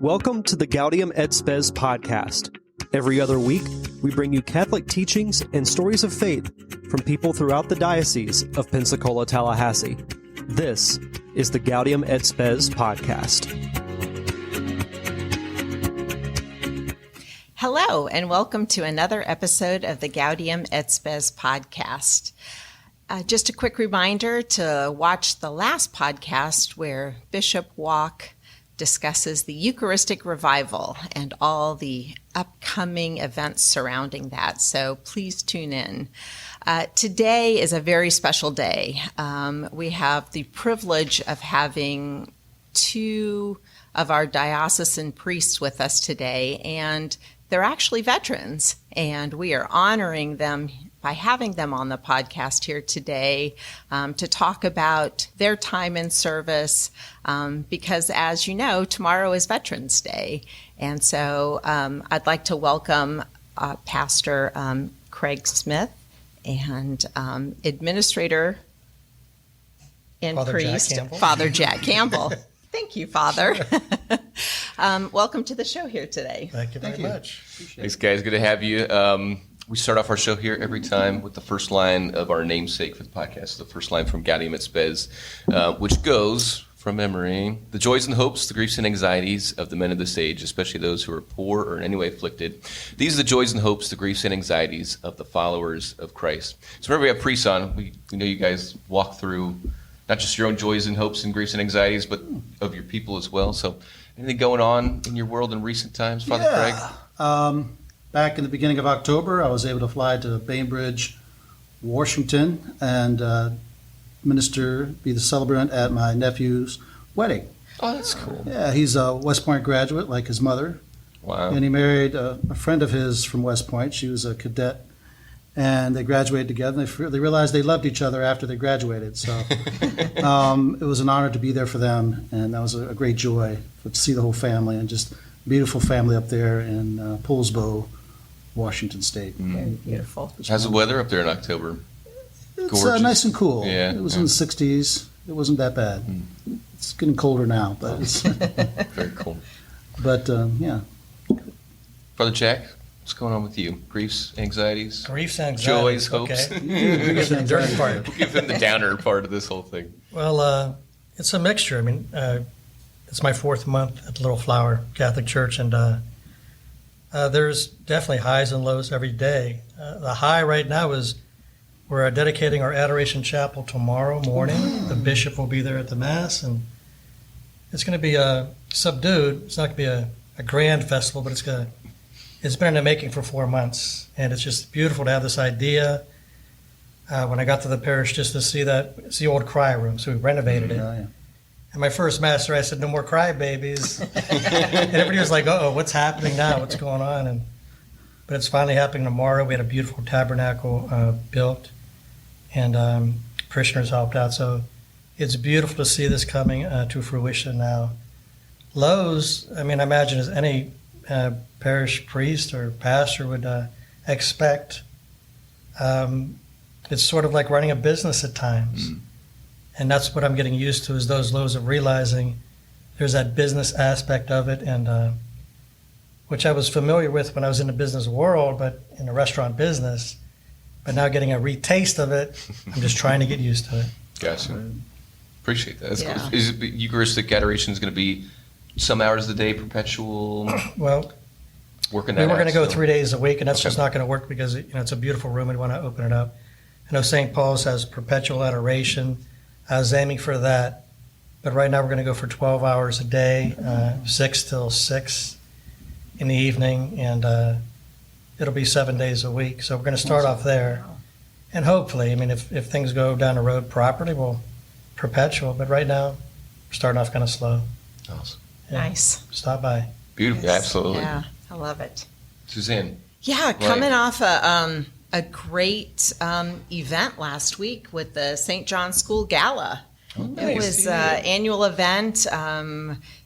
Welcome to the Gaudium et Spes podcast. Every other week, we bring you Catholic teachings and stories of faith from people throughout the Diocese of Pensacola-Tallahassee. This is the Gaudium et Spes podcast. Hello, and welcome to another episode of the Gaudium et Spes podcast. Just a quick reminder to watch the last podcast where Bishop Walk discusses the Eucharistic revival and all the upcoming events surrounding that. So please tune in. Today is a very special day. We have the privilege of having two of our diocesan priests with us today, and they're actually veterans, and we are honoring them by having them on the podcast here today to talk about their time in service, because as you know, tomorrow is Veterans Day. And so I'd like to welcome Pastor Craig Smith and Administrator and Father Priest, Father Jack Campbell. Thank you, Father. Welcome to the show here today. Thank you very much. Thanks, guys. Good to have you. We start off our show here every time with the first line of our namesake for the podcast, the first line from Gaudium et Spes, which goes from memory: the joys and hopes, the griefs and anxieties of the men of this age, especially those who are poor or in any way afflicted. These are the joys and hopes, the griefs and anxieties of the followers of Christ. So whenever we have priests on, we know you guys walk through not just your own joys and hopes and griefs and anxieties, but of your people as well. So anything going on in your world in recent times, Father Craig? Back in the beginning of October, I was able to fly to Bainbridge, Washington, and be the celebrant at my nephew's wedding. Oh, that's cool. Yeah, he's a West Point graduate, like his mother. Wow. And he married a friend of his from West Point. She was a cadet, and they graduated together. They realized they loved each other after they graduated. So it was an honor to be there for them, and that was a great joy to see the whole family, and just beautiful family up there in Poulsbo, Washington State. Very beautiful. How's the weather up there in October? It's nice and cool. Yeah, it was in the 60s. It wasn't that bad. It's getting colder now, but it's very cool. But yeah. Father Jack, what's going on with you? Griefs, anxieties? Griefs, anxieties. Joys, hopes? Okay. Give the dirty part. We'll give them the downer part of this whole thing. Well, it's a mixture. I mean, it's my fourth month at the Little Flower Catholic Church, and there's definitely highs and lows every day. The high right now is we're dedicating our Adoration Chapel tomorrow morning. The bishop will be there at the Mass, and it's going to be subdued. It's not going to be a grand festival, but it's been in the making for 4 months, and it's just beautiful to have this idea. When I got to the parish, just to see the old cry room, so we renovated it. Oh, yeah. And my first master, I said, "No more cry babies." And everybody was like, "Uh-oh, what's happening now? What's going on?" But it's finally happening tomorrow. We had a beautiful tabernacle built, and parishioners helped out. So it's beautiful to see this coming to fruition now. Lows, I mean, I imagine as any parish priest or pastor would expect, it's sort of like running a business at times. And that's what I'm getting used to, is those lows of realizing there's that business aspect of it, and which I was familiar with when I was in the business world, but in the restaurant business. But now getting a retaste of it, I'm just trying to get used to it. Gotcha. Appreciate that. That's Yeah. cool. Is it Eucharistic adoration is going to be some hours a day, perpetual? Well, Working we that were going to go out, 3 days a week, and that's Okay. just not going to work because it's a beautiful room and we want to open it up. I know St. Paul's has perpetual adoration. I was aiming for that, but right now we're going to go for 12 hours a day, 6 till 6 in the evening, and it'll be 7 days a week. So we're going to start off there, and hopefully, I mean, if things go down the road properly, we'll perpetual. But right now, we're starting off kind of slow. Awesome. Yeah. Nice. Stop by. Beautiful. Yes. Absolutely. Yeah, I love it. Suzanne. Yeah, coming off a great event last week with the St. John's School Gala. Oh, It nice. was an annual event,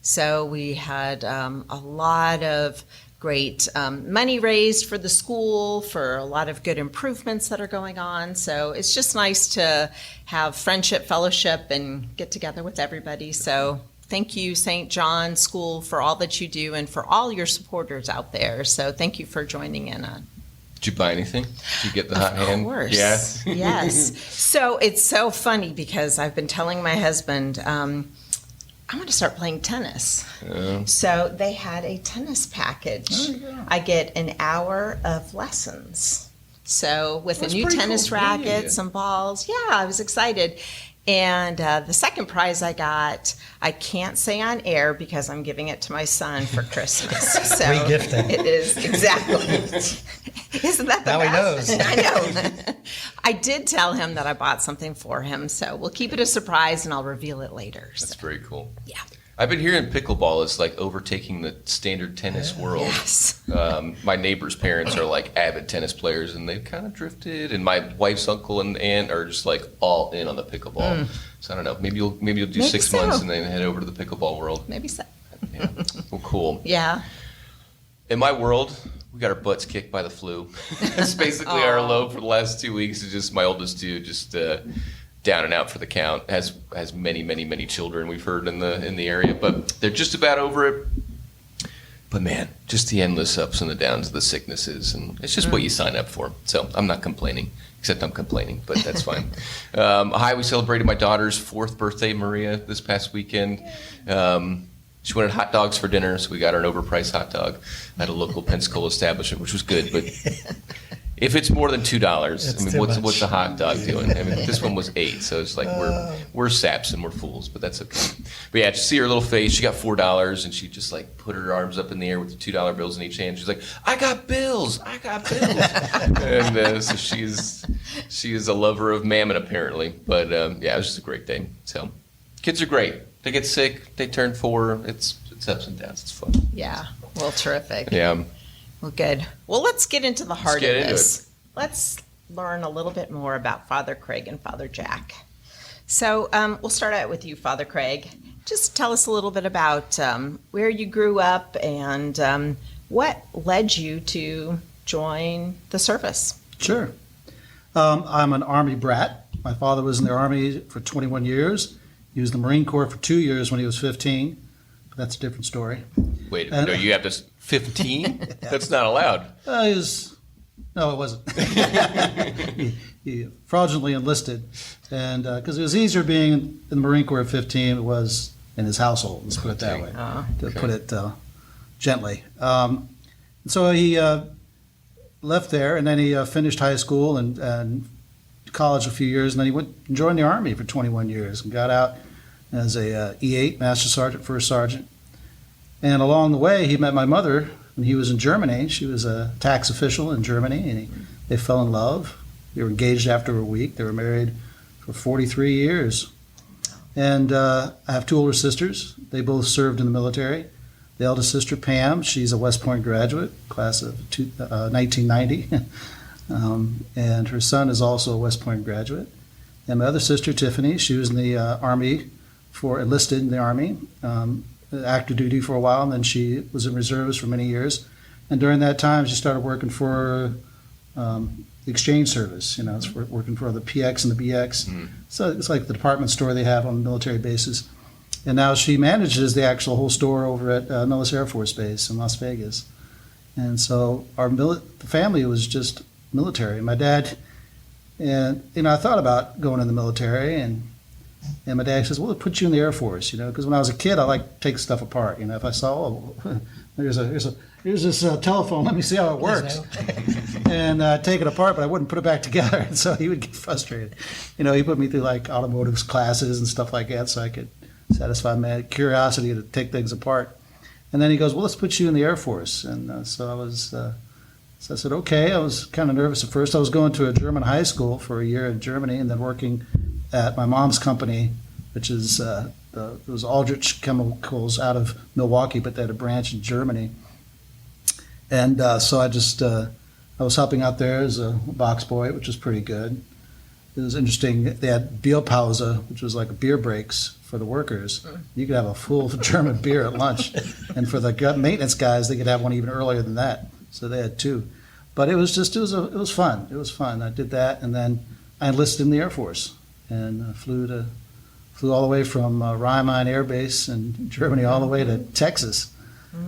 so we had a lot of great money raised for the school, for a lot of good improvements that are going on. So it's just nice to have friendship, fellowship, and get together with everybody. So thank you, St. John School, for all that you do and for all your supporters out there. So thank you for joining in on. Did you buy anything? Did you get the hot hand? Of course. Yeah. Yes. So it's so funny because I've been telling my husband, I'm going to start playing tennis. So they had a tennis package. There you go. I get an hour of lessons. So with That's a new pretty tennis cool. racket, Yeah. some balls. Yeah, I was excited. And the second prize I got, I can't say on air because I'm giving it to my son for Christmas. So Regifting. it is, exactly. Isn't that the Now he best? knows. I know. I did tell him that I bought something for him, so we'll keep it a surprise and I'll reveal it later. That's So, very cool. yeah. I've been hearing pickleball is like overtaking the standard tennis world. Yes. My neighbor's parents are like avid tennis players, and they've kind of drifted. And my wife's uncle and aunt are just like all in on the pickleball. So I don't know. Maybe you'll do Maybe 6 so. months and then head over to the pickleball world. Maybe so. Yeah. Well, cool. Yeah. In my world, we got our butts kicked by the flu. That's basically our low for the last 2 weeks. Is just my oldest two, just down and out for the count. Has many children, we've heard in the area, but they're just about over it. But man, just the endless ups and the downs of the sicknesses, and it's just what you sign up for. So I'm not complaining, except I'm complaining, but that's fine. We celebrated my daughter's 4th birthday, Maria, this past weekend. She wanted hot dogs for dinner, so we got her an overpriced hot dog at a local Pensacola establishment, which was good. But if it's more than $2, It's I mean, too what's much. a hot dog doing? I mean, this one was $8, so it's like we're saps and we're fools, but that's okay. But yeah, just see her little face. She got $4, and she just like put her arms up in the air with the $2 bills in each hand. She's like, "I got bills, I got bills," and so she is a lover of mammon apparently. But yeah, it was just a great day. So kids are great. They get sick. They turn 4. It's ups and downs. It's fun. Yeah. Well, terrific. Yeah. Well, good. Well, let's get into the heart get of into this. Let's learn a little bit more about Father Craig and Father Jack. So we'll start out with you, Father Craig. Just tell us a little bit about where you grew up and what led you to join the service. Sure. I'm an Army brat. My father was in the Army for 21 years. He was in the Marine Corps for 2 years when he was 15. But that's a different story. Wait, no, you have this 15? That's not allowed. No, it wasn't. he fraudulently enlisted, and because it was easier being in the Marine Corps at 15 than it was in his household. Let's put it that way, to put it gently. So he left there, and then he finished high school and college a few years, and then he went and joined the Army for 21 years and got out as a E8, Master Sergeant, First Sergeant. And along the way, he met my mother when he was in Germany. She was a tax official in Germany, and they fell in love. They were engaged after a week. They were married for 43 years. And I have 2 older sisters. They both served in the military. The eldest sister, Pam, she's a West Point graduate, class of 1990. And her son is also a West Point graduate. And my other sister, Tiffany, she was in the Army, enlisted in the Army, active duty for a while, and then she was in reserves for many years. And during that time, she started working for the exchange service. It's working for the PX and the BX. So it's like the department store they have on military bases. And now she manages the actual whole store over at Nellis Air Force Base in Las Vegas. And so the family was just military. My dad, and I thought about going in the military, and my dad says, "Well, it put you in the Air Force," because when I was a kid, I liked to take stuff apart. If I saw, here's this telephone, let me see how it works, and take it apart, but I wouldn't put it back together. And so he would get frustrated. He put me through like automotive classes and stuff like that, so I could satisfy my curiosity to take things apart. And then he goes, "Well, let's put you in the Air Force." And so I was. So I said, okay. I was kind of nervous at first. I was going to a German high school for a year in Germany and then working at my mom's company, which is it was Aldrich Chemicals out of Milwaukee, but they had a branch in Germany. And so I was helping out there as a box boy, which was pretty good. It was interesting. They had Bierpause, which was like beer breaks for the workers. You could have a full German beer at lunch. And for the maintenance guys, they could have one even earlier than that. So they had 2. But it was fun. It was fun. I did that, and then I enlisted in the Air Force and flew Flew all the way from Rhein Air Base in Germany all the way to Texas.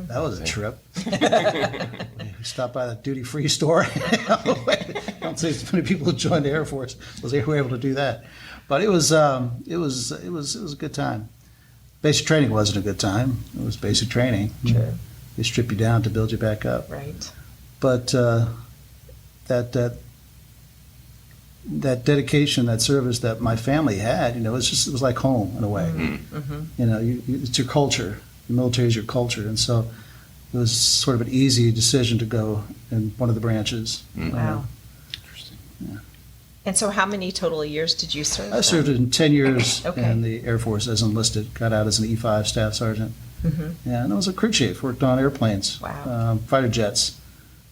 That was a trip. We stopped by the duty-free store. I don't say as many people who joined the Air Force were able to do that, but it was a good time. Basic training wasn't a good time. It was basic training. Sure. They strip you down to build you back up. Right. But that dedication, that service that my family had, it was like home in a way. It's your culture. The military is your culture, and so it was sort of an easy decision to go in one of the branches. Wow. Interesting. Yeah. And so how many total years did you serve? I served in 10 years Okay. in the Air Force as enlisted, got out as an E5 staff sergeant. Yeah, and I was a crew chief, worked on airplanes, Wow. fighter jets.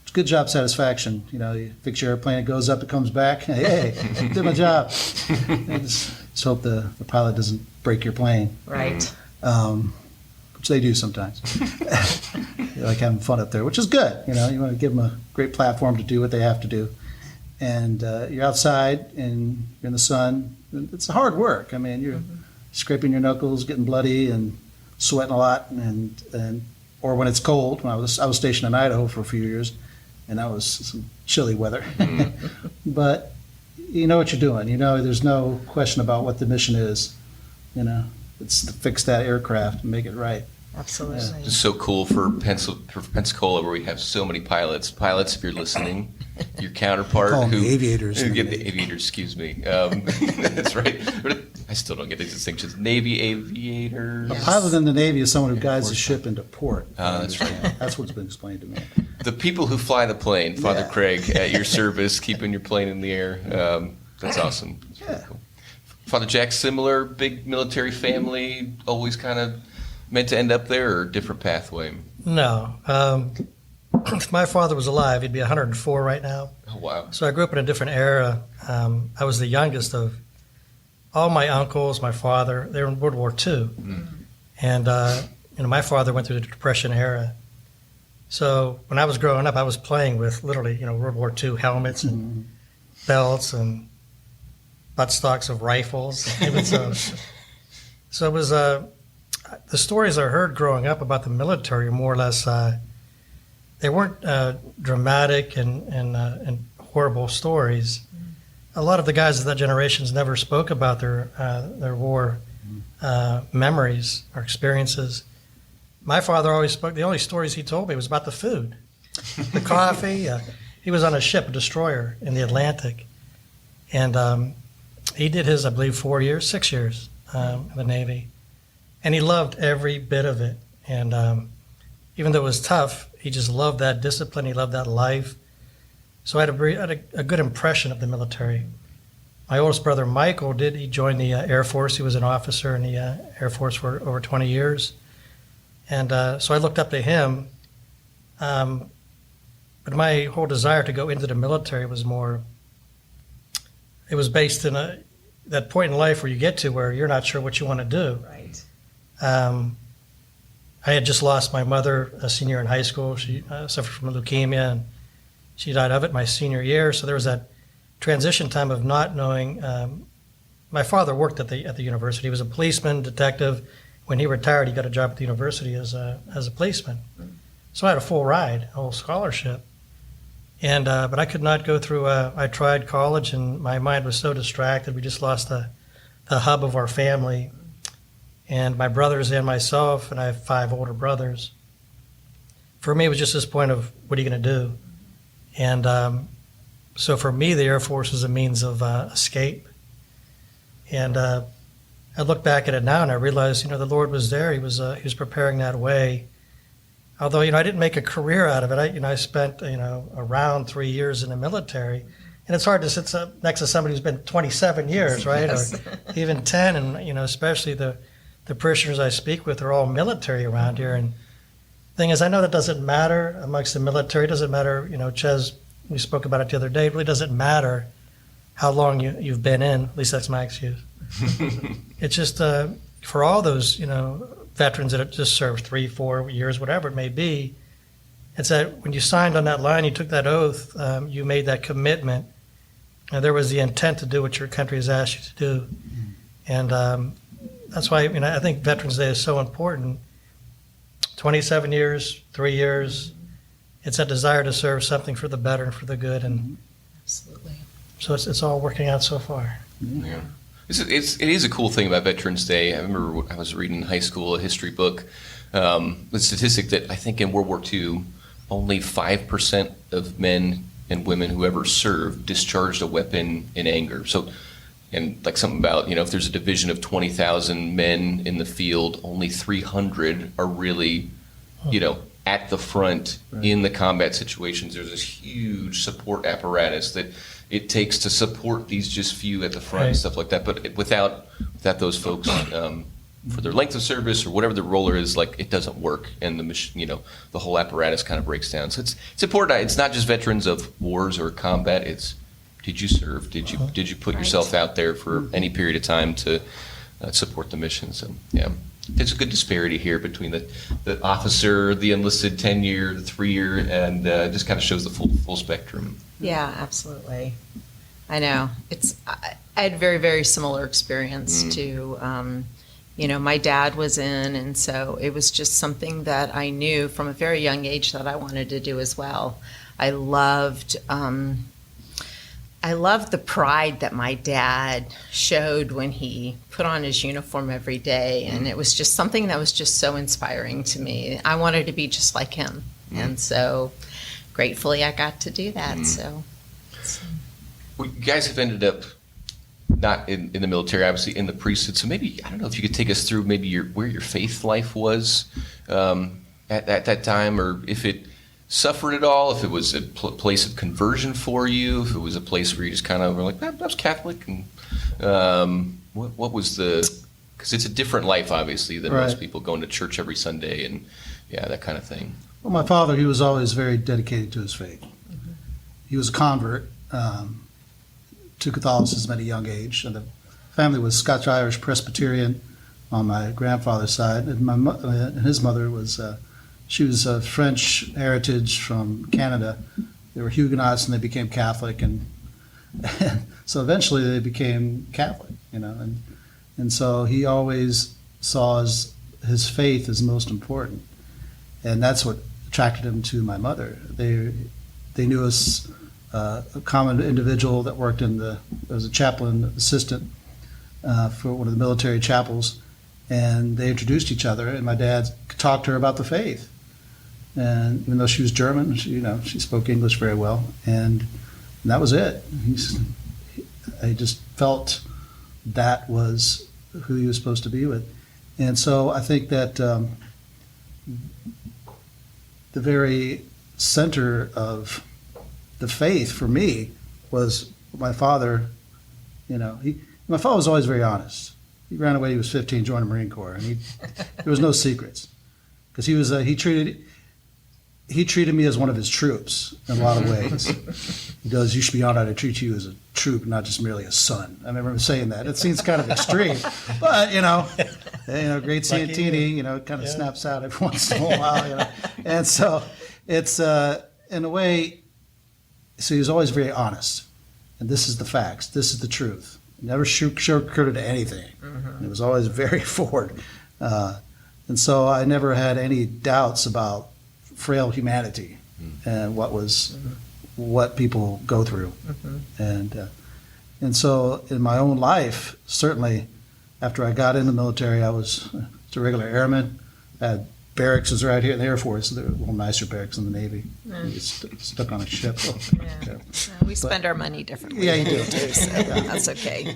It's good job satisfaction. You fix your airplane, it goes up, it comes back. Hey, did my job. Just hope the pilot doesn't break your plane. Right. Which they do sometimes. They like having fun up there, which is good. You want to give them a great platform to do what they have to do. And you're outside and you're in the sun. It's hard work. I mean, you're scraping your knuckles, getting bloody, and sweating a lot. Or when it's cold. When I was stationed in Idaho for a few years, and that was some chilly weather. But you know what you're doing. There's no question about what the mission is. It's to fix that aircraft and make it right. Absolutely. It's so cool for Pensacola, where we have so many pilots. Pilots, if you're listening, your counterpart Call them who the aviators. the aviators, excuse me. That's right. But I still don't get these distinctions. Navy aviators. A pilot in the Navy is someone who guides the ship into port. That's right. That's what's been explained to me. The people who fly the plane, Father Yeah. Craig, at your service, keeping your plane in the air. That's awesome. That's really cool. Father Jack, similar big military family, always kind of meant to end up there, or different pathway? No. If my father was alive, he'd be 104 right now. Oh, wow. So I grew up in a different era. I was the youngest of all my uncles, my father. They were in World War II. And, my father went through the Depression era. So when I was growing up, I was playing with literally, World War II helmets and belts and buttstocks of rifles. So it was the stories I heard growing up about the military, more or less, they weren't dramatic and horrible stories. A lot of the guys of that generation never spoke about their war memories or experiences. My father always spoke. The only stories he told me was about the food, the coffee. He was on a ship, a destroyer, in the Atlantic, and he did his, I believe, 6 years in the Navy, and he loved every bit of it. And even though it was tough, he just loved that discipline. He loved that life. So I had a good impression of the military. My oldest brother, Michael, he joined the Air Force. He was an officer in the Air Force for over 20 years. And so I looked up to him. But my whole desire to go into the military was it was based in that point in life where you get to where you're not sure what you want to do. Right. I had just lost my mother, a senior in high school. She suffered from leukemia, and she died of it my senior year. So there was that transition time of not knowing. My father worked at the university. He was a policeman, detective. When he retired, he got a job at the university as a policeman. So I had a full ride, a whole scholarship. And but I could not go through. I tried college, and my mind was so distracted. We just lost the hub of our family. And my brothers and myself, and I have 5 older brothers. For me, it was just this point of, what are you going to do? And so for me, the Air Force was a means of escape. And I look back at it now, and I realize, the Lord was there. He was preparing that way. Although, I didn't make a career out of it. I spent, around 3 years in the military. And it's hard to sit next to somebody who's been 27 years, right? Yes. Or even 10. And, especially the parishioners I speak with are all military around here. And the thing is, I know that doesn't matter amongst the military. It doesn't matter, Chez, we spoke about it the other day. It really doesn't matter how long you've been in. At least that's my excuse. It's just for all those, veterans that have just served 3-4 years, whatever it may be, it's that when you signed on that line, you took that oath, you made that commitment, and there was the intent to do what your country has asked you to do. And that's why I think Veterans Day is so important. 27 years, 3 years. It's a desire to serve something for the better and for the good, and Absolutely. so it's all working out so far. Yeah. It is a cool thing about Veterans Day. I remember when I was reading in high school a history book, the statistic that I think in World War II, only 5% of men and women who ever served discharged a weapon in anger. So, and like something about, if there's a division of 20,000 men in the field, only 300 are really, at the front in the combat situations. There's this huge support apparatus that it takes to support these just few at the front and stuff like that. But without those folks, for their length of service or whatever the role is, like, it doesn't work, and the whole apparatus kind of breaks down. So it's important. It's not just veterans of wars or combat. It's, did you serve? Did you put yourself out there for any period of time to support the mission? So yeah, there's a good disparity here between the officer, the enlisted 10-year, the 3-year, and just kind of shows the full spectrum. Yeah, absolutely. I know. I had a very, very similar experience to, my dad was in, and so it was just something that I knew from a very young age that I wanted to do as well. I loved the pride that my dad showed when he put on his uniform every day, and it was just something that was just so inspiring to me. I wanted to be just like him, and so gratefully I got to do that. So, well, you guys have ended up not in the military, obviously in the priesthood. So maybe, I don't know if you could take us through maybe where your faith life was at that time, or if it suffered at all, if it was a place of conversion for you, if it was a place where you just kind of were like, I was Catholic, and what was because it's a different life, obviously, than most people going to church every Sunday and that kind of thing. Well, my father, he was always very dedicated to his faith. He was a convert to Catholicism at a young age, and the family was Scotch-Irish Presbyterian on my grandfather's side, and his mother was she was of French heritage from Canada. They were Huguenots, and they became Catholic, and so eventually they became Catholic, and so he always saw his faith as most important, and that's what attracted him to my mother. They knew us, a common individual that worked as a chaplain assistant for one of the military chapels, and they introduced each other, and my dad talked to her about the faith. And even though she was German, she spoke English very well, and that was it. I just felt that was who he was supposed to be with. And so I think that the very center of the faith for me was my father. My father was always very honest. He ran away when he was 15, joined the Marine Corps, and there was no secrets, because he treated me as one of his troops in a lot of ways. He goes, you should be honored to treat you as a troop, not just merely a son. I remember him saying that. It seems kind of extreme, but great Santini, kind of snaps out every once in a while, And so it's in a way. So he was always very honest, and this is the facts. This is the truth. Never sugarcoated anything. And it was always very forward, and so I never had any doubts about frail humanity and what people go through, and so in my own life, certainly after I got in the military, I was a regular airman. I had barracks was right here in the Air Force. They're a little nicer barracks in the Navy. You get stuck on a ship. We spend our money differently. Yeah, you do. Too, so that's okay.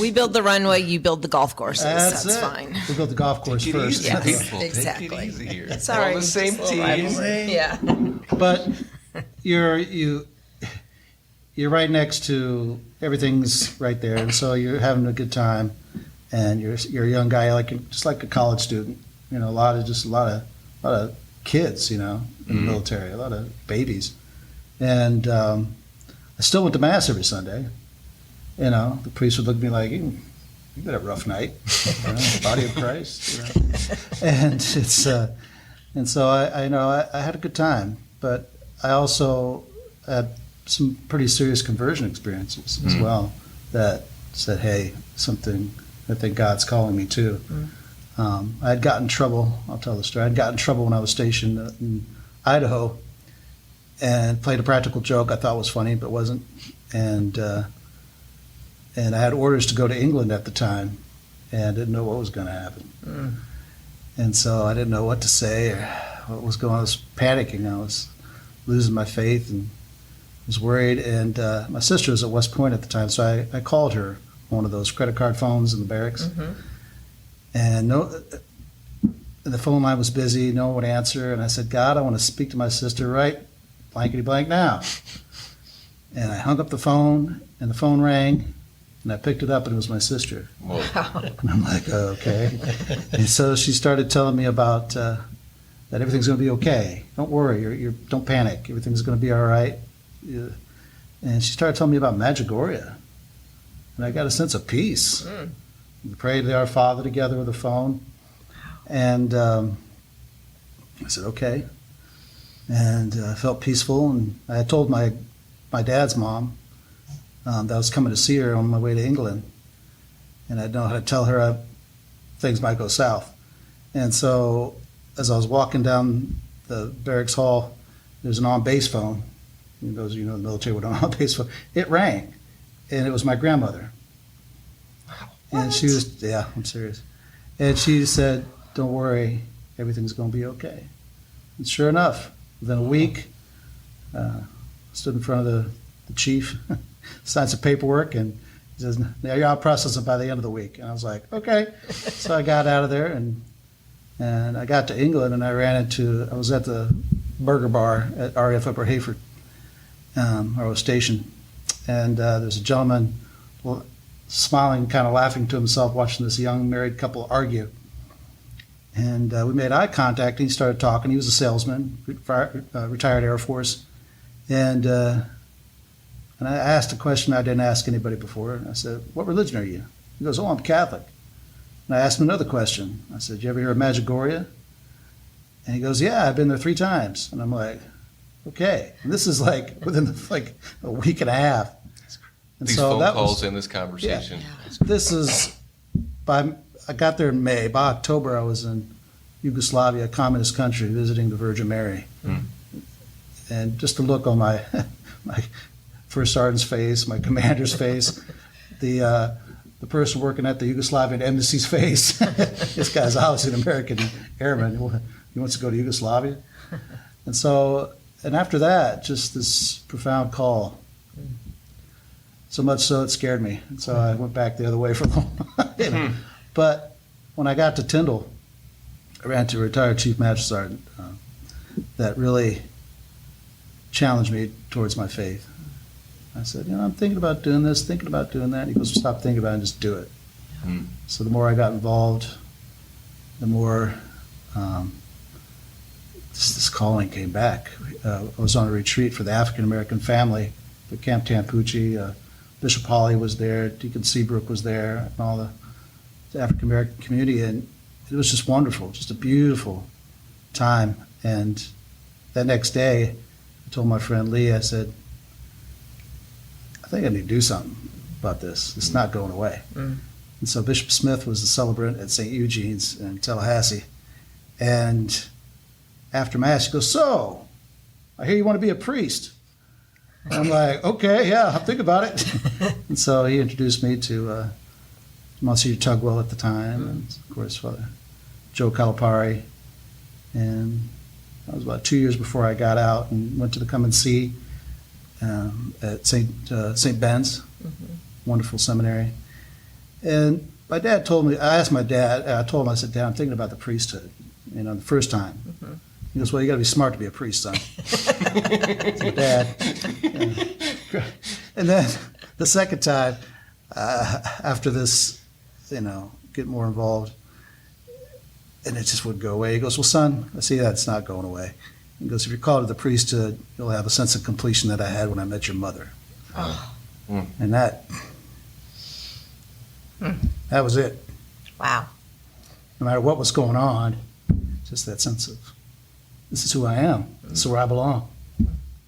We build the runway, you build the golf courses. That's fine. We built the golf course first. Yes, People, exactly. take it easy here. Sorry, We're on the same team. Yeah. But you're right next to everything's right there, and so you're having a good time, and you're a young guy, just like a college student. A lot of kids, in the military, a lot of babies, and I still went to mass every Sunday. The priest would look at me like, "You had a rough night, body of Christ," and it's and so I had a good time, but I also had some pretty serious conversion experiences as well that said, "Hey, something I think God's calling me too. I had gotten in trouble. I'll tell the story. I had gotten in trouble when I was stationed in Idaho, and played a practical joke I thought was funny, but wasn't. And I had orders to go to England at the time, and didn't know what was going to happen. And so I didn't know what to say or what was going on. I was panicking. I was losing my faith and was worried. And my sister was at West Point at the time, so I called her on one of those credit card phones in the barracks. And the phone line was busy. No one would answer. And I said, God, I want to speak to my sister right blankety blank now. And I hung up the phone, and the phone rang. And I picked it up, and it was my sister. Whoa. And I'm like, oh, okay. And so she started telling me about that everything's going to be okay. Don't worry. Don't panic. Everything's going to be all right. And she started telling me about Medjugorje. And I got a sense of peace. We prayed the Our Father together with the phone. And I said, okay. And I felt peaceful. And I had told my dad's mom that I was coming to see her on my way to England, and I didn't know how to tell her things might go south. And so as I was walking down the barracks hall, there's an on-base phone. Those of you know the military would have an on-base phone. It rang, and it was my grandmother. And she was, yeah, I'm serious. And she said, don't worry, everything's going to be okay. And sure enough, within a week, stood in front of the chief, signed some paperwork, and he says, now you're out processing by the end of the week. And I was like, okay. So I got out of there, and I got to England, and I was at the burger bar at RAF Upper Hayford, where I was stationed. And there's a gentleman smiling, kind of laughing to himself, watching this young married couple argue. And we made eye contact, and he started talking. He was a salesman, retired Air Force. And I asked a question I didn't ask anybody before. I said, what religion are you? He goes, oh, I'm Catholic. And I asked him another question. I said, you ever hear of Medjugorje? And he goes, yeah, I've been there 3 times. And I'm like, okay. And this is like within like a week and a half. And These so phone calls in this conversation. This is, I got there in May. By October, I was in Yugoslavia, a communist country, visiting the Virgin Mary. And just the look on my first sergeant's face, my commander's face, the person working at the Yugoslavian embassy's face. This guy's obviously an American airman. He wants to go to Yugoslavia. And after that, just this profound call. So much so it scared me. And so I went back the other way for a long. But when I got to Tyndall, I ran to a retired Chief Master Sergeant that really challenged me towards my faith. I said, I'm thinking about doing this, thinking about doing that. He goes, stop thinking about it and just do it. So the more I got involved, the more this calling came back. I was on a retreat for the African American family at Camp Tampucci. Bishop Hawley was there, Deacon Seabrook was there, and all the African American community, and it was just wonderful, just a beautiful time. And that next day, I told my friend Lee, I said, I think I need to do something about this. It's not going away. And so Bishop Smith was the celebrant at St. Eugene's in Tallahassee. And after Mass, he goes, so, I hear you want to be a priest. And I'm like, okay, yeah, I'll think about it. And so he introduced me to Monsignor Tugwell at the time, and of course Father Joe Calipari. And that was about 2 years before I got out and went to the Come and See at St. Ben's, wonderful seminary. And my dad told me, I asked my dad, I told him, I said, Dad, I'm thinking about the priesthood, the first time. He goes, well, you got to be smart to be a priest, son. So Dad. And then the second time, after this, get more involved, and it just wouldn't go away. He goes, well, son, I see that's not going away. He goes, if you're called to the priesthood, you'll have a sense of completion that I had when I met your mother. And that was it. Wow. No matter what was going on, just that sense of, this is who I am. This is where I belong.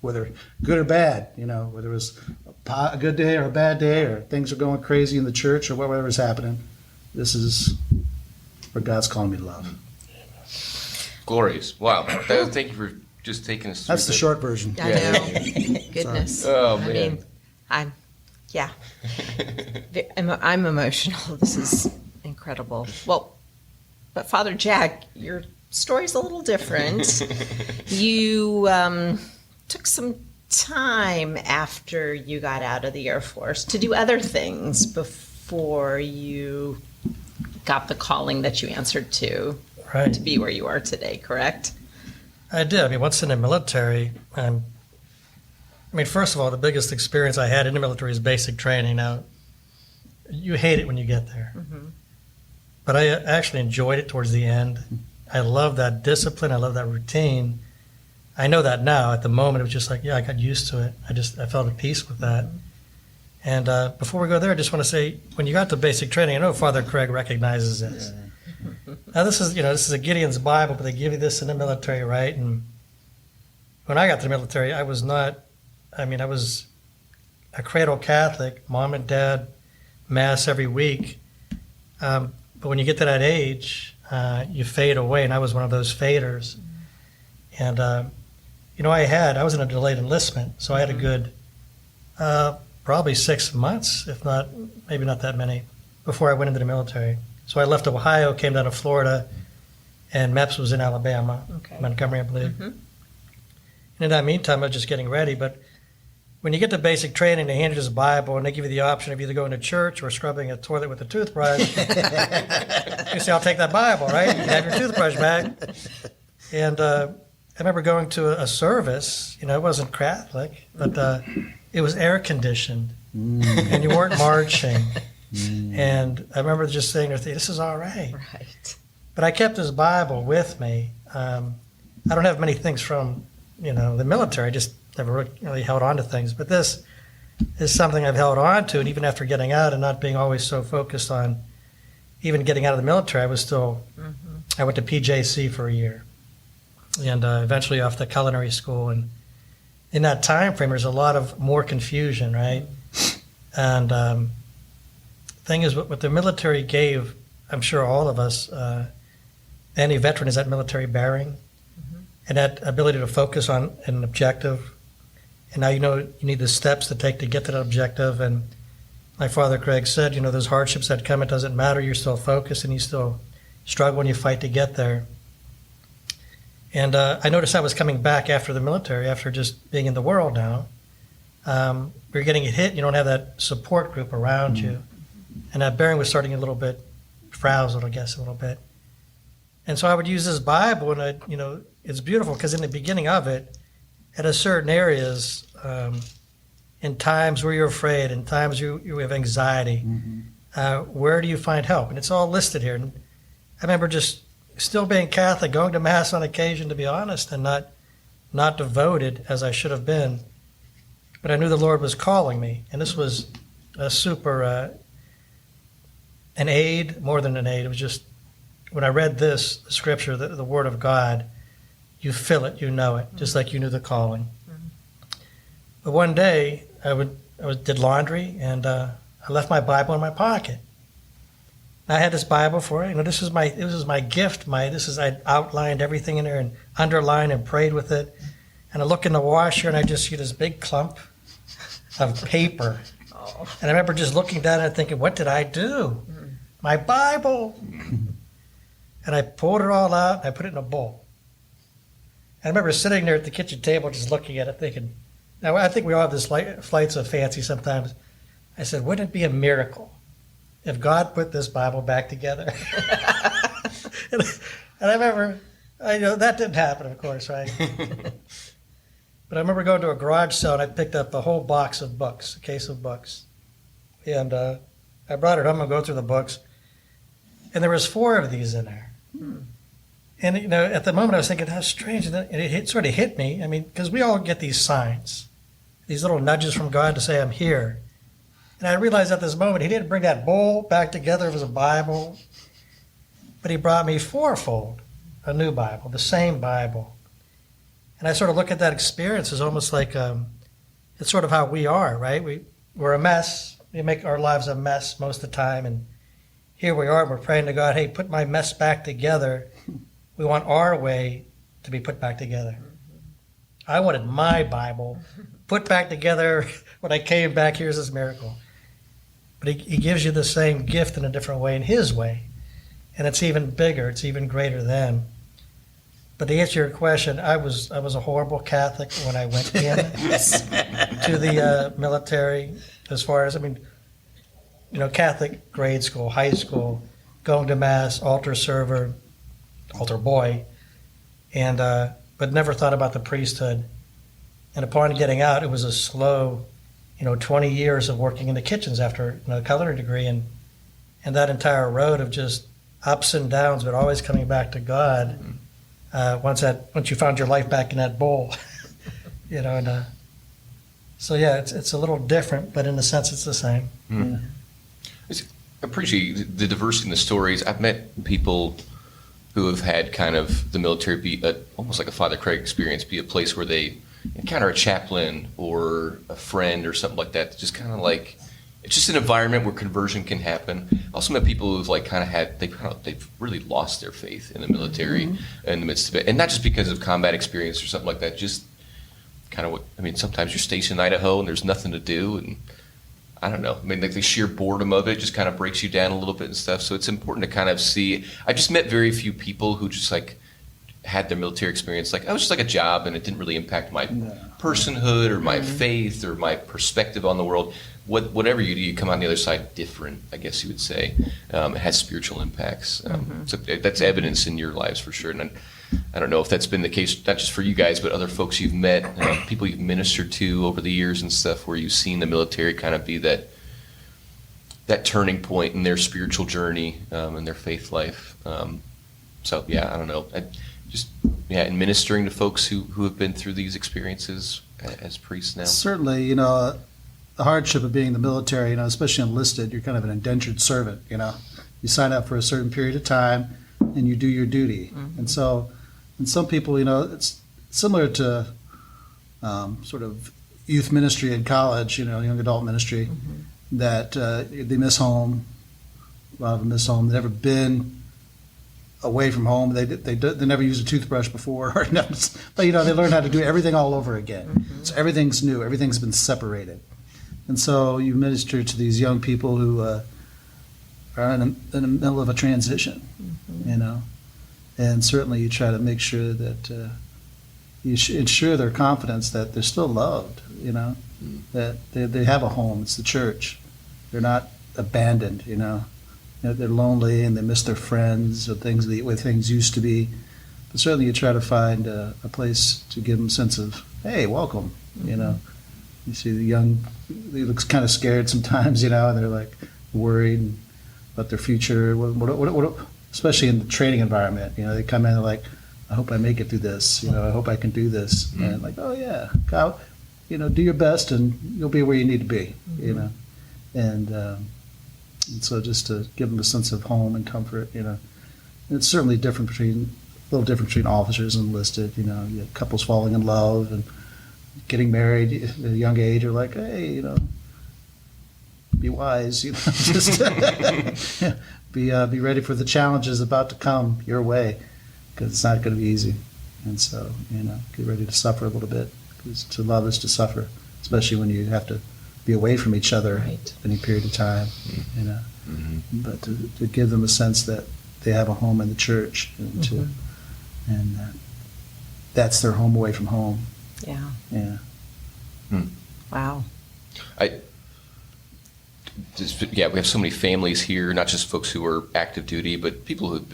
Whether good or bad, whether it was a good day or a bad day or things are going crazy in the church or whatever's happening, this is where God's calling me to love. Glorious. Wow. Thank you for just taking us through That's the short version. I know. Goodness. Oh, I man. mean, I'm emotional. This is incredible. Well, but Father Jack, your story's a little different. You took some time after you got out of the Air Force to do other things before you got the calling that you answered to be where you are today, correct? I did. I mean, once in the military, first of all, the biggest experience I had in the military is basic training. Now, you hate it when you get there. Mm-hmm. But I actually enjoyed it towards the end. I love that discipline. I love that routine. I know that now. At the moment, it was just like, I got used to it. I felt at peace with that. And before we go there, I just want to say, when you got to basic training, I know Father Craig recognizes this. Now, this is a Gideon's Bible, but they give you this in the military, right? And when I got to the military, I was a cradle Catholic, mom and dad, Mass every week. But when you get to that age, you fade away, and I was one of those faders. And, I was in a delayed enlistment, so I had a good probably 6 months, if not, maybe not that many, before I went into the military. So I left Ohio, came down to Florida, and MEPS was in Alabama, Montgomery, I believe. Mm-hmm. And in that meantime, I was just getting ready. But when you get to basic training, they hand you this Bible, and they give you the option of either going to church or scrubbing a toilet with a toothbrush. You say, I'll take that Bible, right? You have your toothbrush back. And I remember going to a service. It wasn't Catholic, but it was air-conditioned, and you weren't marching. And I remember just saying, this is all right. Right. But I kept this Bible with me. I don't have many things from, the military. I just never really held on to things. But this is something I've held on to. And even after getting out and not being always so focused on even getting out of the military, I was still, I went to PJC for a year. And eventually off to culinary school. And in that time frame, there's a lot of more confusion, right? And thing is, what the military gave, I'm sure all of us, any veteran, is that military bearing and that ability to focus on an objective. And now you need the steps to take to get to that objective. And like Father Craig said, those hardships that come, it doesn't matter. You're still focused and you still struggle and you fight to get there. And I noticed I was coming back after the military, after just being in the world now. You're getting hit, you don't have that support group around you. And that bearing was starting a little bit frazzled, I guess, a little bit. And so I would use this Bible, and it's beautiful because in the beginning of it, at a certain areas, in times where you're afraid, in times you have anxiety, where do you find help? And it's all listed here. And I remember just still being Catholic, going to Mass on occasion, to be honest, and not devoted as I should have been. But I knew the Lord was calling me, and this was a super... an aid, more than an aid. It was just, when I read this, the scripture, the Word of God, you feel it, you know it, just like you knew the calling. But one day, I did laundry, and I left my Bible in my pocket. And I had this Bible for it. This was my gift. I outlined everything in there and underlined and prayed with it. And I look in the washer, and I just see this big clump of paper. And I remember just looking down and thinking, what did I do? My Bible. And I pulled it all out and I put it in a bowl. And I remember sitting there at the kitchen table just looking at it thinking, now I think we all have this flights of fancy sometimes. I said, wouldn't it be a miracle if God put this Bible back together? and I remember, that didn't happen, of course, right? But I remember going to a garage sale and I picked up a whole box of books, a case of books. And I brought it home and go through the books. And there was 4 of these in there. And, at the moment I was thinking, that's strange. And it sort of hit me. Because we all get these signs, these little nudges from God to say, I'm here. And I realized at this moment, he didn't bring that bowl back together as a Bible, but he brought me 4-fold, a new Bible, the same Bible. And I sort of look at that experience as almost like it's sort of how we are, right? We're a mess. We make our lives a mess most of the time, and here we are, we're praying to God, hey, put my mess back together. We want our way to be put back together. I wanted my Bible put back together when I came back. Here's this miracle. But he gives you the same gift in a different way, in his way. And it's even bigger. It's even greater than. But to answer your question, I was a horrible Catholic when I went in to the military. As far as, Catholic grade school, high school, going to Mass, altar server, altar boy, and but never thought about the priesthood. And upon getting out, it was a slow, 20 years of working in the kitchens after a culinary degree, and that entire road of just ups and downs, but always coming back to God. Once you found your life back in that bowl, so yeah, it's a little different, but in a sense, it's the same. Mm. Yeah. I appreciate the diversity in the stories. I've met people who have had kind of the military be almost like a Father Craig experience, be a place where they encounter a chaplain or a friend or something like that. Just kind of like, it's just an environment where conversion can happen. I also met people who've they've really lost their faith in the military in the midst of it, and not just because of combat experience or something like that. Just kind of sometimes you're stationed in Idaho and there's nothing to do, and I don't know. Like the sheer boredom of it just kind of breaks you down a little bit and stuff. So it's important to kind of see. I just met very few people who just had their military experience I was just like a job, and it didn't really impact my personhood or my faith or my perspective on the world. Whatever you do, you come on the other side different, I guess you would say. It has spiritual impacts. So that's evidence in your lives for sure. And I don't know if that's been the case, not just for you guys, but other folks you've met, people you've ministered to over the years and stuff, where you've seen the military kind of be that turning point in their spiritual journey and their faith life. So yeah, I don't know. In ministering to folks who have been through these experiences as priests now. Certainly, the hardship of being in the military, especially enlisted, you're kind of an indentured servant, You sign up for a certain period of time and you do your duty. And so, and some people, it's similar to sort of youth ministry in college, young adult ministry, that they miss home. A lot of them miss home. They've never been away from home. They never used a toothbrush before, but they learn how to do everything all over again. So everything's new. Everything's been separated. And so you minister to these young people who are in the middle of a transition, and certainly you try to make sure that you ensure their confidence that they're still loved, that they have a home. It's the church. They're not abandoned, They're lonely and they miss their friends or things the way things used to be. But certainly you try to find a place to give them a sense of, hey, welcome, You see the young, they look kind of scared sometimes, and they're worried about their future. What, especially in the training environment, they come in and they're like, I hope I make it through this. I hope I can do this. And oh yeah, God, do your best and you'll be where you need to be. And so just to give them a sense of home and comfort. And it's certainly a little different between officers and enlisted. You have couples falling in love and getting married at a young age, are like, hey, be wise, just be ready for the challenges about to come your way, because it's not going to be easy. And so, get ready to suffer a little bit, because to love is to suffer, especially when you have to be away from each other any period of time, But to give them a sense that they have a home in the church, and that's their home away from home. Yeah. Yeah. Wow. We have so many families here, not just folks who are active duty, but people who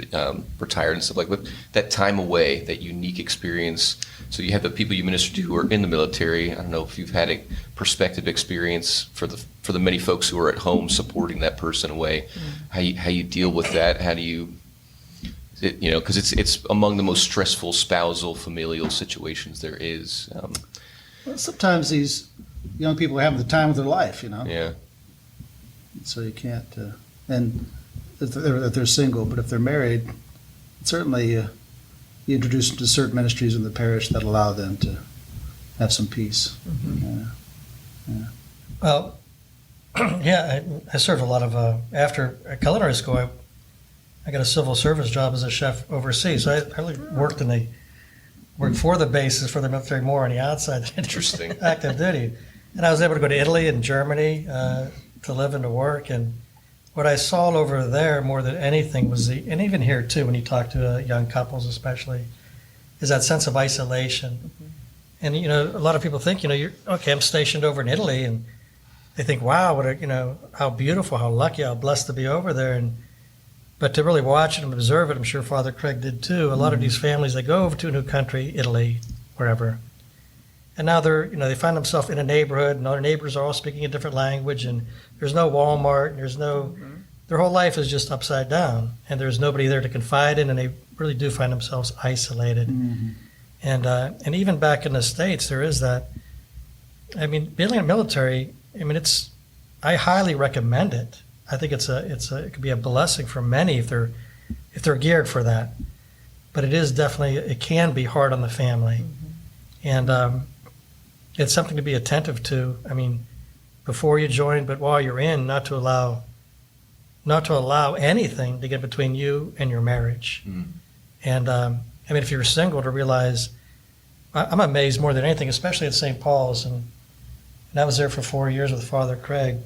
retired and stuff like that. That time away, that unique experience. So you have the people you minister to who are in the military. I don't know if you've had a perspective experience for the many folks who are at home supporting that person away. How you deal with that? How do you? Because it's among the most stressful spousal, familial situations there is. Well, sometimes these young people are having the time of their life, Yeah. So you can't, and if they're single, but if they're married, certainly you introduce them to certain ministries in the parish that allow them to have some peace. Well, Yeah, I served a lot of, after culinary school, I got a civil service job as a chef overseas. So I really worked for the bases for the military more on the outside than Interesting. active duty. And I was able to go to Italy and Germany to live and to work. And what I saw over there more than anything was and even here too, when you talk to young couples especially, is that sense of isolation. Mm-hmm. And, a lot of people think, you're, okay, I'm stationed over in Italy, and they think, wow, how beautiful, how lucky, how blessed to be over there. But to really watch it and observe it, I'm sure Father Craig did too. A lot of these families, they go over to a new country, Italy, wherever, and now they find themselves in a neighborhood, and all their neighbors are all speaking a different language, and there's no Walmart, and there's no, their whole life is just upside down, and there's nobody there to confide in, and they really do find themselves isolated. Mm-hmm. And even back in the States, there is that. I mean, being in the military, I highly recommend it. I think it could be a blessing for many if they're geared for that. But it can be hard on the family, and it's something to be attentive to. Before you join, but while you're in, not to allow anything to get between you and your marriage. Mm. And if you're single, to realize, I'm amazed more than anything, especially at St. Paul's, and I was there for 4 years with Father Craig,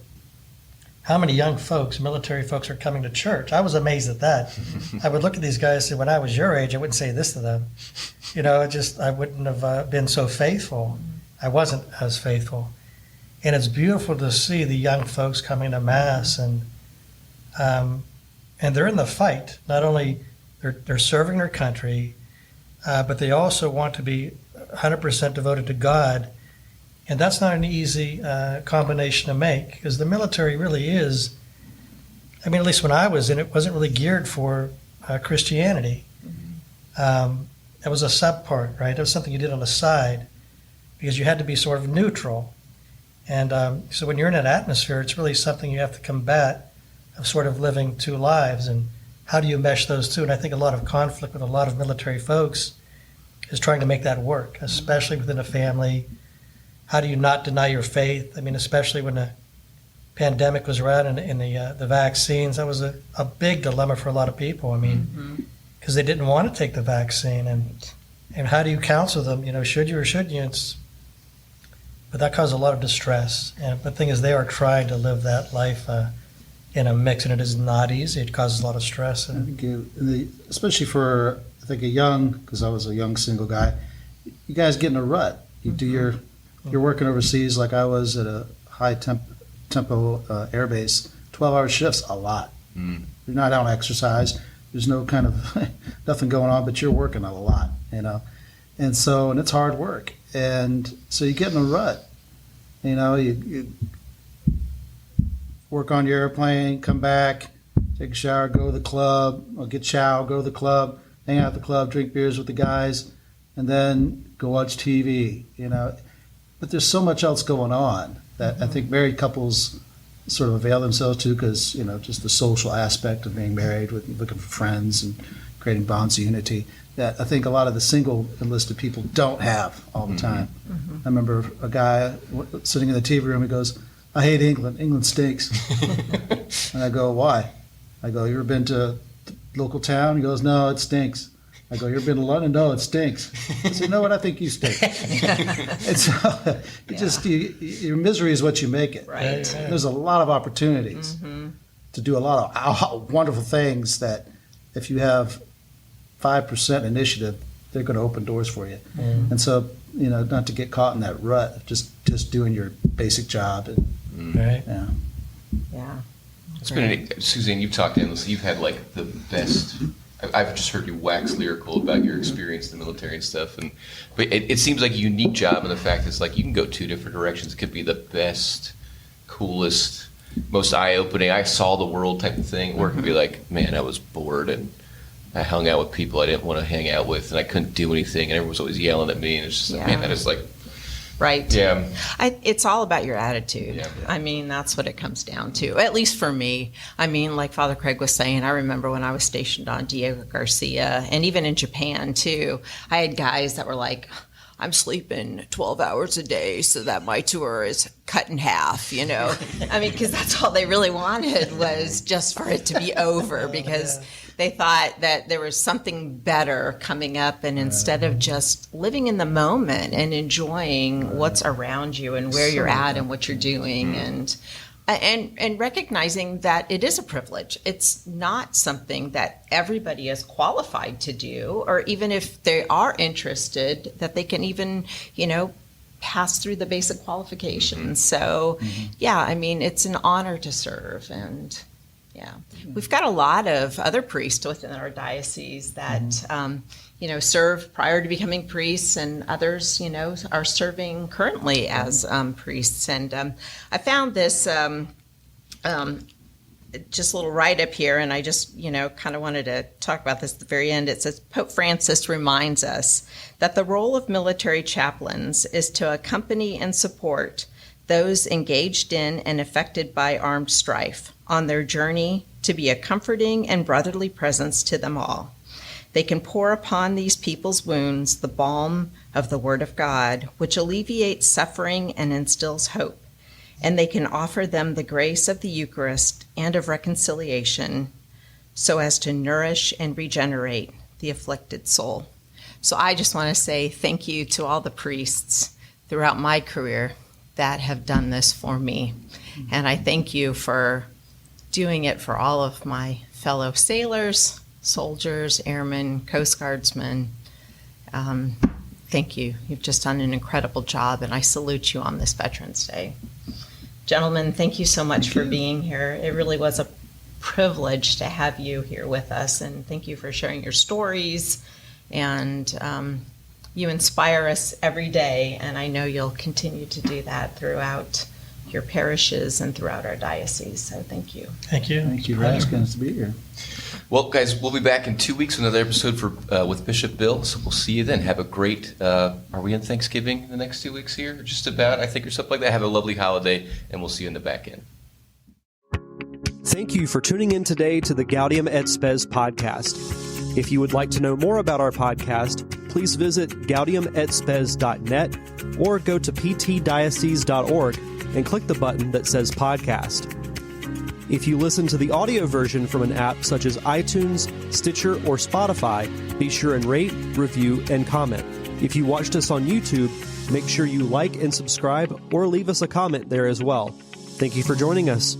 how many young folks, military folks, are coming to church. I was amazed at that. I would look at these guys and say, when I was your age, I wouldn't say this to them. I wouldn't have been so faithful. I wasn't as faithful. And it's beautiful to see the young folks coming to Mass, and they're in the fight. Not only they're serving their country, but they also want to be 100% devoted to God. And that's not an easy combination to make, because the military really is, at least when I was in it, wasn't really geared for Christianity. Mm-hmm. It was a subpart, right? It was something you did on the side, because you had to be sort of neutral. And so when you're in that atmosphere, it's really something you have to combat, of sort of living two lives. And how do you mesh those two? And I think a lot of conflict with a lot of military folks is trying to make that work, especially within a family. How do you not deny your faith? Especially when the pandemic was around and the vaccines, that was a big dilemma for a lot of people. Because they didn't want to take the vaccine. And how do you counsel them? Should you or shouldn't you? But that caused a lot of distress. And the thing is, they are trying to live that life in a mix, and it is not easy. It causes a lot of stress. I think especially for, because I was a young single guy, you guys get in a rut. You do you're working overseas, like I was at a high tempo air base, 12-hour shifts, a lot. Mm. You're not out on exercise. There's no kind of nothing going on, but you're working a lot, and it's hard work. And so you get in a rut. You work on your airplane, come back, take a shower, go to the club, or get shower, go to the club, hang out at the club, drink beers with the guys, and then go watch TV, But there's so much else going on that I think married couples sort of avail themselves to, because, just the social aspect of being married, with looking for friends and creating bonds of unity, that I think a lot of the single enlisted people don't have all the time. Mm-hmm. I remember a guy sitting in the TV room, he goes, "I hate England. England stinks." And I go, "Why?" I go, "You ever been to local town?" He goes, "No, it stinks." I go, "You ever been to London?" "No, it stinks." I said, "You know what? I think you stink." And so your misery is what you make it. Right. There's a lot of opportunities to do a lot of wonderful things that if you have 5% initiative, they're going to open doors for you. Mm. And so, not to get caught in that rut of just doing your basic job. Right. Yeah. Yeah. It's been Susanne, you've talked endlessly. You've had like the best. I've just heard you wax lyrical about your experience in the military and stuff, but it seems like a unique job in the fact it's like you can go two different directions. It could be the best, coolest, most eye-opening, I saw the world type of thing, or it could be like, man, I was bored and I hung out with people I didn't want to hang out with, and I couldn't do anything, and everyone was always yelling at me, and it's just like, man, that is like. Right. Yeah. It's all about your attitude. Yeah. That's what it comes down to, at least for me. Like Father Craig was saying, I remember when I was stationed on Diego Garcia, and even in Japan, too, I had guys that were like, I'm sleeping 12 hours a day so that my tour is cut in half, you know. I mean, because that's all they really wanted was just for it to be over, because they thought that there was something better coming up, and instead of just living in the moment and enjoying what's around you and where you're at and what you're doing, and recognizing that it is a privilege. It's not something that everybody is qualified to do, or even if they are interested, that they can even, you know, pass through the basic qualifications. So, yeah, I mean, it's an honor to serve. And yeah, we've got a lot of other priests within our diocese that, you know, served prior to becoming priests, and others, you know, are serving currently as priests. And I found this just a little write-up here, and I just, you know, kind of wanted to talk about this at the very end. It says, Pope Francis reminds us that the role of military chaplains is to accompany and support those engaged in and affected by armed strife on their journey to be a comforting and brotherly presence to them all. They can pour upon these people's wounds the balm of the Word of God, which alleviates suffering and instills hope, and they can offer them the grace of the Eucharist and of reconciliation so as to nourish and regenerate the afflicted soul. So I just want to say thank you to all the priests throughout my career that have done this for me. And I thank you for doing it for all of my fellow sailors, soldiers, airmen, Coast Guardsmen. Thank you. You've just done an incredible job, and I salute you on this Veterans Day. Gentlemen, thank you so much for being here. It really was a privilege to have you here with us, and thank you for sharing your stories. And you inspire us every day, and I know you'll continue to do that throughout your parishes and throughout our diocese. So thank you. Thank you. Thank you for asking us to be here. Well, guys, we'll be back in 2 weeks with another episode with Bishop Bill. So we'll see you then. Have a great, are we in Thanksgiving the next 2 weeks here? Just about, I think, or something like that. Have a lovely holiday, and we'll see you in the back end. Thank you for tuning in today to the Gaudium et Spes podcast. If you would like to know more about our podcast, please visit gaudiumetspes.net or go to ptdiocese.org and click the button that says podcast. If you listen to the audio version from an app such as iTunes, Stitcher, or Spotify, be sure and rate, review, and comment. If you watched us on YouTube, make sure you like and subscribe or leave us a comment there as well. Thank you for joining us.